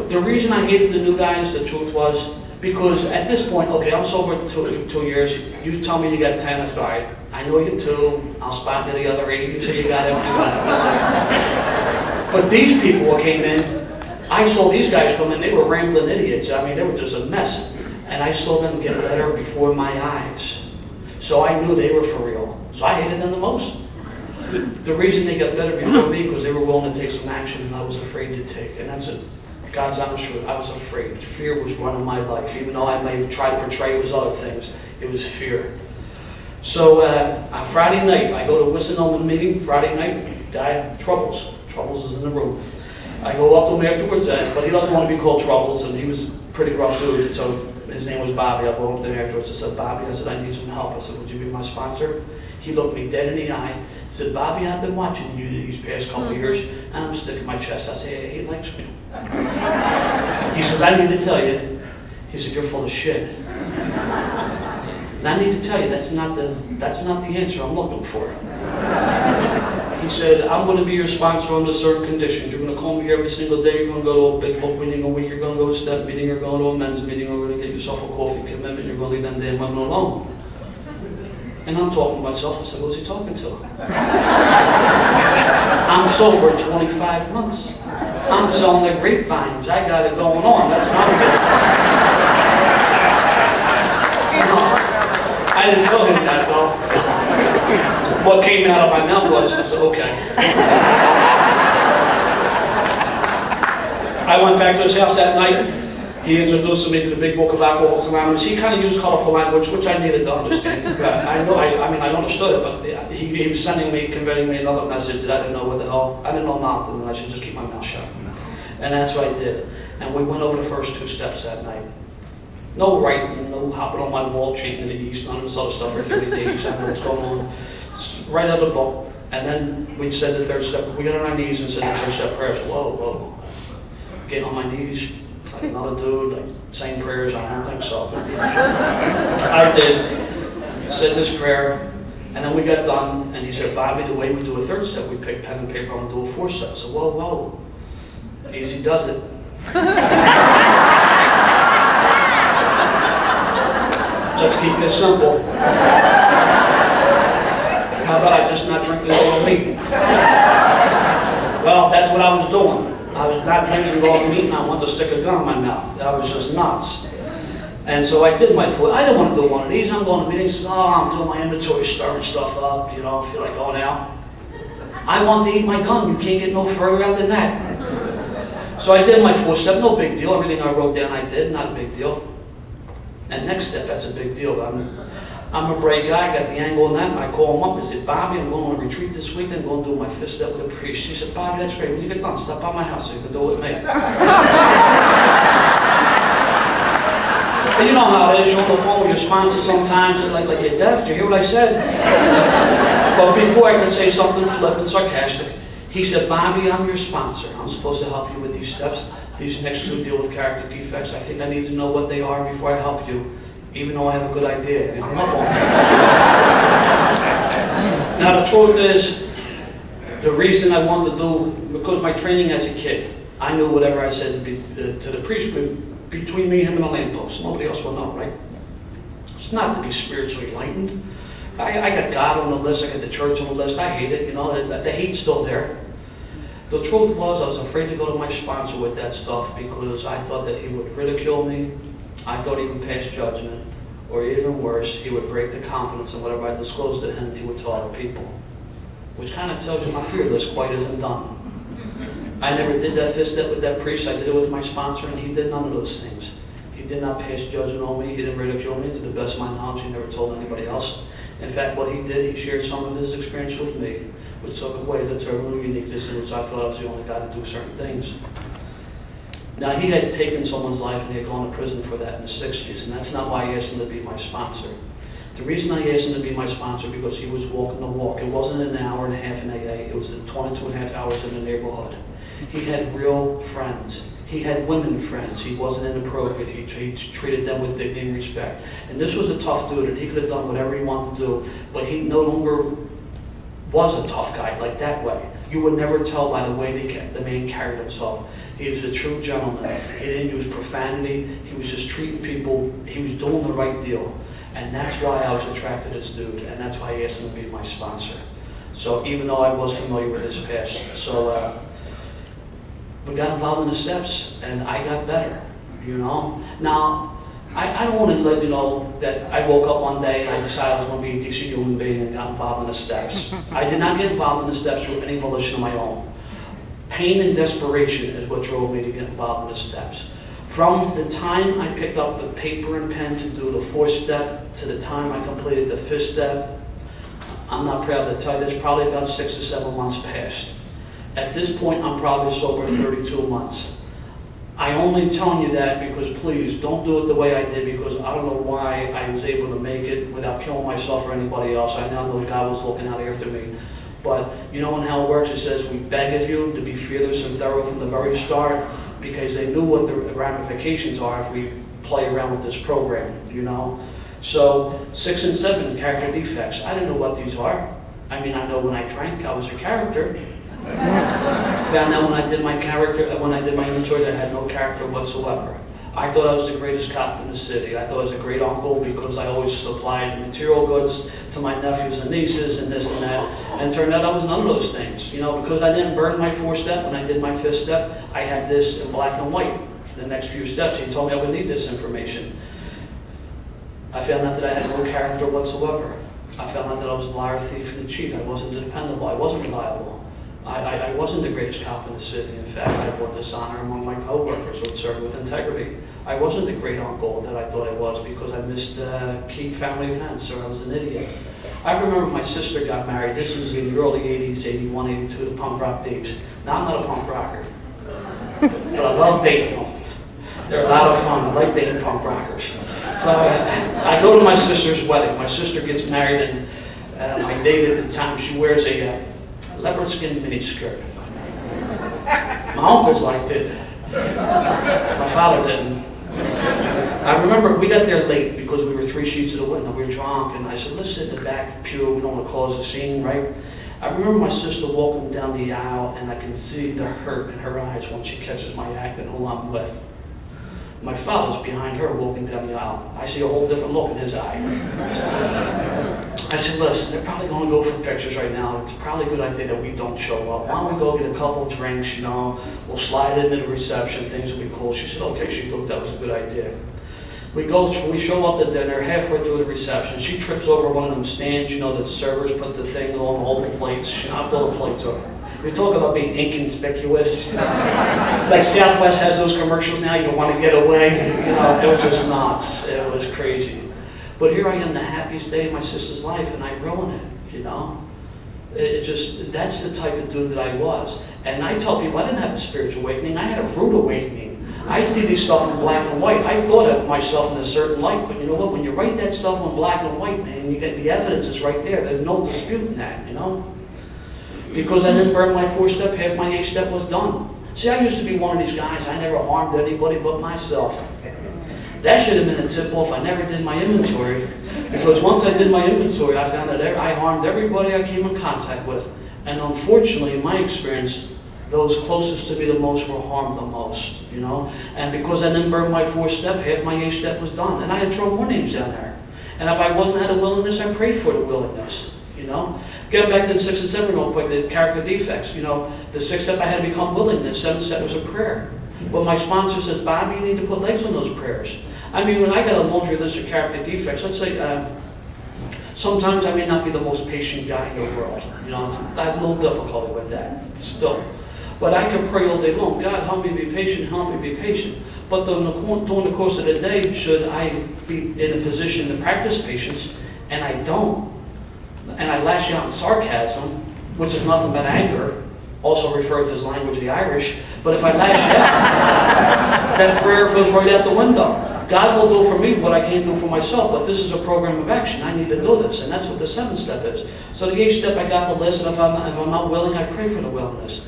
The reason I hated the new guys, the truth was, because at this point, okay, I'm sober 2 years, you tell me you got 10, that's all right. I know you too, I'll spot you the other 8, you say you got it, but these people who came in, I saw these guys come in, they were rambling idiots. I mean, they were just a mess. And I saw them get better before my eyes. So I knew they were for real. So I hated them the most. The reason they got better before me, because they were willing to take some action and I was afraid to take. And that's it. God's honest truth. I was afraid. Fear was running my life. Even though I may have tried to portray it was other things, it was fear. So on Friday night, I go to Wissenhomen meeting. Friday night, guy, Troubles. Troubles is in the room. I go up to him afterwards, but he doesn't want to be called Troubles, and he was a pretty rough dude, so his name was Bobby. I go up to him afterwards and said, Bobby, I said, I need some help. I said, would you be my sponsor? He looked me dead in the eye, said, Bobby, I've been watching you these past couple of years, and I'm sticking my chest. I said, hey, he likes me. He says, I need to tell you. He said, you're full of shit. And I need to tell you, that's not the answer I'm looking for. He said, I'm going to be your sponsor under certain conditions. You're going to call me every single day. You're going to go to a big book meeting a week. You're going to go to a step meeting. You're going to a men's meeting. You're going to get yourself a coffee commitment. You're going to leave them damn women alone. And I'm talking to myself. I said, who's he talking to? I'm sober 25 months. I'm selling the grapevines. I got it going on. That's what I'm doing. I didn't tell him that, though. What came out of my mouth was, I said, okay. I went back to his house that night. He introduced me to the big book of Alcoholics Anonymous. He kind of used colorful language, which I needed to understand. I understood it, but he was sending me, conveying me another message that I didn't know what the hell. I didn't know nothing, and I should just keep my mouth shut. And that's what I did. And we went over the first 2 steps that night. No writing, no hopping on my wall, chanting to the east, none of this other stuff for 30 days. I know what's going on. Right out of the book. And then we said the 3rd step. We got on our knees and said the 3rd step prayers. Whoa. Getting on my knees, like another dude, like saying prayers. I don't think so. I did. Said this prayer. And then we got done. And he said, Bobby, the way we do a 3rd step, we pick pen and paper and do a 4th step. So whoa. Easy does it. Let's keep this simple. How about I just not drinking all the meat? Well, that's what I was doing. I was not drinking all the meat and I wanted to stick a gun in my mouth. I was just nuts. And so I did my foot. I didn't want to do one of these. I'm going to meetings. I'm doing my inventory, stirring stuff up, feel like going out. I want to eat my gun. You can't get no further out than that. So I did my 4th step, no big deal. Everything I wrote down I did, not a big deal. And next step, that's a big deal. I'm a brave guy, I got the angle on that, and I call him up and said, Bobby, I'm going on a retreat this weekend, I'm going to do my 5th step with a priest. He said, Bobby, that's great. When you get done, stop by my house so you can do it with me. And you know how it is, you're on the phone with your sponsor sometimes, and like you're deaf, did you hear what I said? But before I could say something flippant, sarcastic, he said, Bobby, I'm your sponsor. I'm supposed to help you with these steps. These next 2 deal with character defects. I think I need to know what they are before I help you, even though I have a good idea. And he hung up on me. Now the truth is, the reason I wanted to do, because my training as a kid, I knew whatever I said to the priest, between me, him, and a lamppost. Nobody else will know, right? It's not to be spiritually enlightened. I got God on the list, I got the church on the list. I hate it, the hate's still there. The truth was, I was afraid to go to my sponsor with that stuff because I thought that he would ridicule me. I thought he would pass judgment, or even worse, he would break the confidence in whatever I disclosed to him, he would tell other people. Which kind of tells you my fear list quite isn't done. I never did that 5th step with that priest. I did it with my sponsor, and he did none of those things. He did not pass judgment on me. He didn't ridicule me. To the best of my knowledge, he never told anybody else. In fact, what he did, he shared some of his experience with me, which took away the terminal uniqueness in which I thought I was the only guy to do certain things. Now, he had taken someone's life and he had gone to prison for that in the 60s, and that's not why I asked him to be my sponsor. The reason I asked him to be my sponsor because he was walking the walk. It wasn't an hour and a half in AA, it was 22 and a half hours in the neighborhood. He had real friends. He had women friends. He wasn't inappropriate. He treated them with dignity and respect. And this was a tough dude, and he could have done whatever he wanted to do, but he no longer was a tough guy like that way. You would never tell by the way the man carried himself. He was a true gentleman. He didn't use profanity. He was just treating people. He was doing the right deal. And that's why I was attracted to this dude, and that's why I asked him to be my sponsor. So even though I was familiar with his past. So we got involved in the steps, and I got better, you know. Now, I don't want to let you know that I woke up one day and I decided I was going to be a decent human being and got involved in the steps. I did not get involved in the steps through any volition of my own. Pain and desperation is what drove me to get involved in the steps. From the time I picked up the paper and pen to do the 4th step to the time I completed the 5th step, I'm not proud to tell you this, probably about 6 or 7 months passed. At this point, I'm probably sober 32 months. I only telling you that because please don't do it the way I did, because I don't know why I was able to make it without killing myself or anybody else. I now know God was looking out after me. But you know how it works? It says we beg of you to be fearless and thorough from the very start, because they knew what the ramifications are if we play around with this program, you know. So 6 and 7, character defects. I didn't know what these are. I mean, I know when I drank, I was a character. Found out when I did my inventory that I had no character whatsoever. I thought I was the greatest cop in the city. I thought I was a great uncle because I always supplied material goods to my nephews and nieces and this and that. And it turned out I was none of those things. You know, because I didn't burn my 4th step when I did my 5th step, I had this in black and white for the next few steps. He told me I would need this information. I found out that I had no character whatsoever. I found out that I was a liar, thief, and a cheat. I wasn't dependable. I wasn't reliable. I wasn't the greatest cop in the city. In fact, I brought dishonor among my co-workers who served with integrity. I wasn't the great uncle that I thought I was because I missed key family events or I was an idiot. I remember my sister got married. This was in the early 80s, 81, 82, the punk rock days. Now, I'm not a punk rocker, but I love dating them. They're a lot of fun. I like dating punk rockers. So I go to my sister's wedding. My sister gets married, and my date at the time, she wears a leopard skin mini skirt. My uncles liked it. My father didn't. I remember we got there late because we were 3 sheets of the window. We were drunk, and I said, let's sit in the back pew. We don't want to cause a scene, right? I remember my sister walking down the aisle, and I can see the hurt in her eyes when she catches my act and who I'm with. My father's behind her walking down the aisle. I see a whole different look in his eye. I said, listen, they're probably going to go for pictures right now. It's probably a good idea that we don't show up. Why don't we go get a couple of drinks, you know, we'll slide into the reception, things will be cool. She said, okay, she thought that was a good idea. We show up to dinner, halfway through the reception, she trips over one of them stands, you know, that the servers put the thing on, all the plates. She knocked all the plates over. We talk about being inconspicuous. Like Southwest has those commercials now, you don't want to get away. You know, it was just nuts. It was crazy. But here I am, the happiest day of my sister's life, and I ruined it, you know? That's the type of dude that I was. And I tell people I didn't have a spiritual awakening, I had a rude awakening. I see these stuff in black and white. I thought of myself in a certain light, but you know what? When you write that stuff in black and white, man, you get the evidence is right there. There's no disputing that, you know? Because I didn't burn my 4th step, half my 8th step was done. See, I used to be one of these guys, I never harmed anybody but myself. That should have been a tip-off. I never did my inventory, because once I did my inventory, I found that I harmed everybody I came in contact with. And unfortunately, in my experience, those closest to me the most were harmed the most, you know? And because I didn't burn my 4th step, half my 8th step was done. And I had thrown more names down there. And if I wasn't had a willingness, I prayed for the willingness, you know? Get back to the 6 and 7 real quick, the character defects. You know, the 6th step I had to become willing, the 7th step was a prayer. But my sponsor says, Bob, you need to put legs on those prayers. I mean, when I got a laundry list of character defects, let's say, sometimes I may not be the most patient guy in the world. You know, I have a little difficulty with that, still. But I can pray all day long, God, help me be patient, help me be patient. But during the course of the day, should I be in a position to practice patience, and I don't, and I lash out in sarcasm, which is nothing but anger, also referred to as language of the Irish, but if I lash out, that prayer goes right out the window. God will do for me what I can't do for myself, but this is a program of action. I need to do this, and that's what the 7th step is. So the 8th step, I got the list, and if I'm not willing, I pray for the willingness.